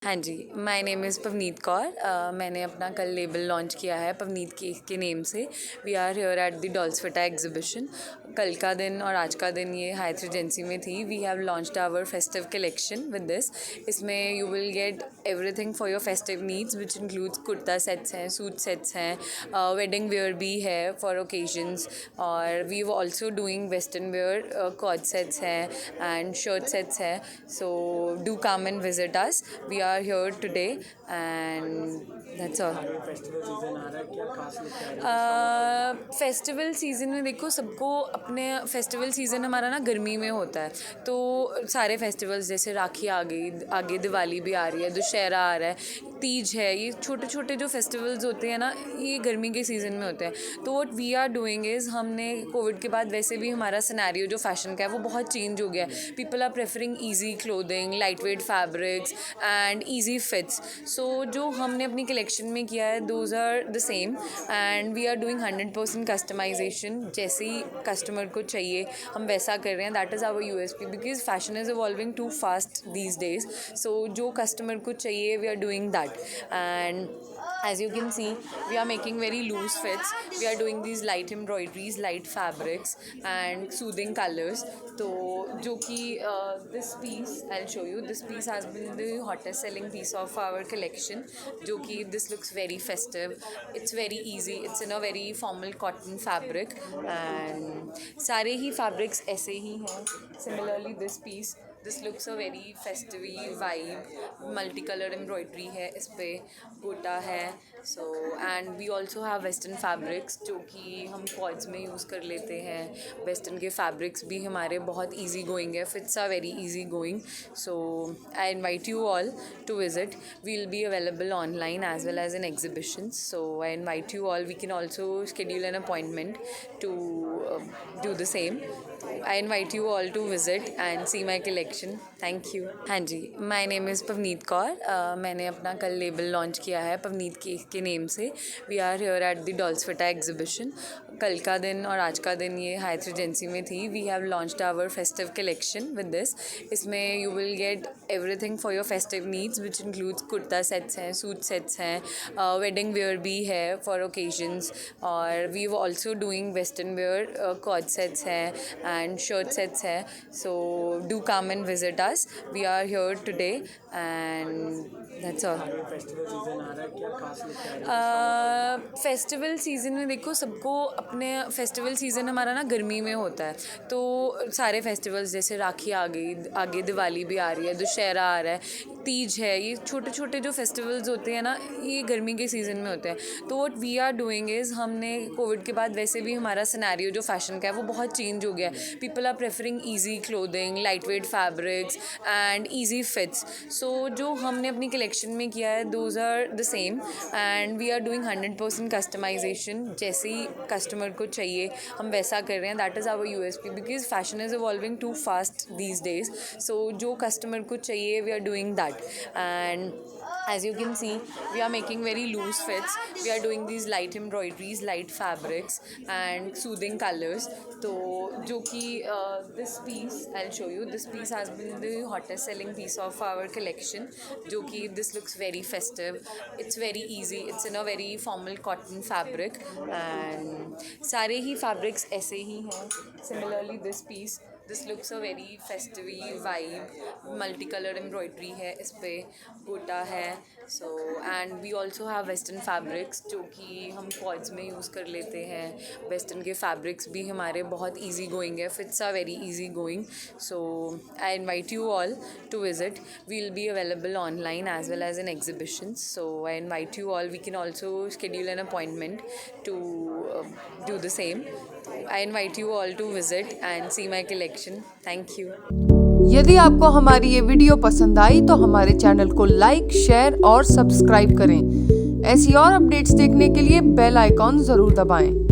हाँ जी, my name is Pavneet Kaur. मैंने अपना कल लेबल लॉन्च किया है पवनीत के नेम से। We are here at the dolls फिटा एग्जीबिशन। कल का दिन और आज का दिन ये हाइथ रिजेंसी में थी। We have launched our festive collection with this. इसमें you will get everything for your festive needs which includes kurta sets हैं, सूट सेट्स हैं, वेडिंग वेयर भी है फॉर ओकेजन्स, और we were also doing western wear cord sets हैं and shirt sets हैं। So do come and visit us. We are here today and that's all. Festival season आ रहा है, क्या खास लेके आ रहे हैं? फेस्टिवल सीज़न में देखो, सबको अपने फेस्टिवल सीज़न हमारा ना गर्मी में होता है, तो सारे फेस्टिवल्स जैसे राखी आ गई, आगे दिवाली भी आ रही है, दशहरा आ रहा है, तीज है, ये छोटे छोटे जो फेस्टिवल्स होते हैं ना, ये गर्मी के सीज़न में होते हैं। तो what we are doing is, हमने कोविड के बाद वैसे भी हमारा सिनेरियो जो फैशन का है वो बहुत चेंज हो गया है। People are preferring easy clothing, light weight fabrics and easy fits. So जो हमने अपनी कलेक्शन में किया है, those are the same and we are doing 100% customization. जैसे ही कस्टमर को चाहिए हम वैसा कर रहे हैं। That is our USP because fashion is evolving to fast these days. So जो कस्टमर को चाहिए we are doing that, and as you can see, we are making very loose fits. We are doing these light embroideries, light fabrics and soothing colors. तो जो कि this piece I'll show you, this piece has been the hottest selling piece of our collection, जो कि this looks very festive, it's very easy, it's in a very formal cotton fabric and सारे ही fabrics ऐसे ही हैं। Similarly this piece, this looks a very festive vibe, multi colour embroidery है इस पर, गोटा है। So and we also have western fabrics जो कि हम कॉर्ड्स में यूज़ कर लेते हैं। वेस्टर्न के फैब्रिक्स भी हमारे बहुत ईजी गोइंग है, fits are very easy going. So I invite you all to visit. We will be available online as well as in exhibitions. So I invite you all. We can also schedule an appointment to do the same. I invite you all to visit and see my collection. Thank you. हाँ जी, my name is Pavneet Kaur. मैंने अपना कल label launch किया है पवनीत के name से। We are here at the dolls फिटा exhibition. कल का दिन और आज का दिन ये हाइथ रिजेंसी में थी। We have launched our festive collection with this. इसमें you will get everything for your festive needs which includes kurta sets हैं, सूट सेट्स हैं, वेडिंग वेयर भी है फॉर ओकेजन्स, और we were also doing western wear cord sets हैं and shirt sets है। So do come and visit us. We are here today and that's all. Festival season आ रहा है, क्या खास लेके आ रहे हैं? फेस्टिवल सीज़न में देखो, सबको अपने फेस्टिवल सीज़न हमारा ना गर्मी में होता है, तो सारे फेस्टिवल्स जैसे राखी आ गई, आगे दिवाली भी आ रही है, दशहरा आ रहा है, तीज है, ये छोटे छोटे जो फेस्टिवल्स होते हैं ना, ये गर्मी के सीज़न में होते हैं। तो what we are doing is, हमने कोविड के बाद वैसे भी हमारा सिनेरियो जो फैशन का है वो बहुत चेंज हो गया है। People are preferring easy clothing, light weight fabrics and easy fits. So जो हमने अपनी कलेक्शन में किया है, those are the same and we are doing 100% customization. जैसे ही कस्टमर को चाहिए हम वैसा कर रहे हैं। That is our USP because fashion is evolving to fast these days. So जो कस्टमर को चाहिए we are doing that and as you can see, we are making very loose fits. We are doing these light embroideries, light fabrics and soothing colors. तो जो कि this piece I'll show you, this piece has been the hottest selling piece of our collection, जो कि this looks very festive, it's very easy, it's in a very formal cotton fabric and सारे ही fabrics ऐसे ही हैं। Similarly this piece, this looks a very festive vibe, multi colour embroidery है इस पर, गोटा है। So and we also have western fabrics जो कि हम कॉर्ड्स में यूज़ कर लेते हैं। वेस्टर्न के फैब्रिक्स भी हमारे बहुत ईजी गोइंग है, fits are very easy going. So I invite you all to visit. We will be available online as well as in exhibitions. So I invite you all. We can also schedule an appointment to do the same. I invite you all to visit and see my collection. Thank you. यदि आपको हमारी ये video पसंद आई तो हमारे channel को like, share और subscribe करें। ऐसी और अपडेट्स देखने के लिए बेल आइकॉन जरूर दबाएं।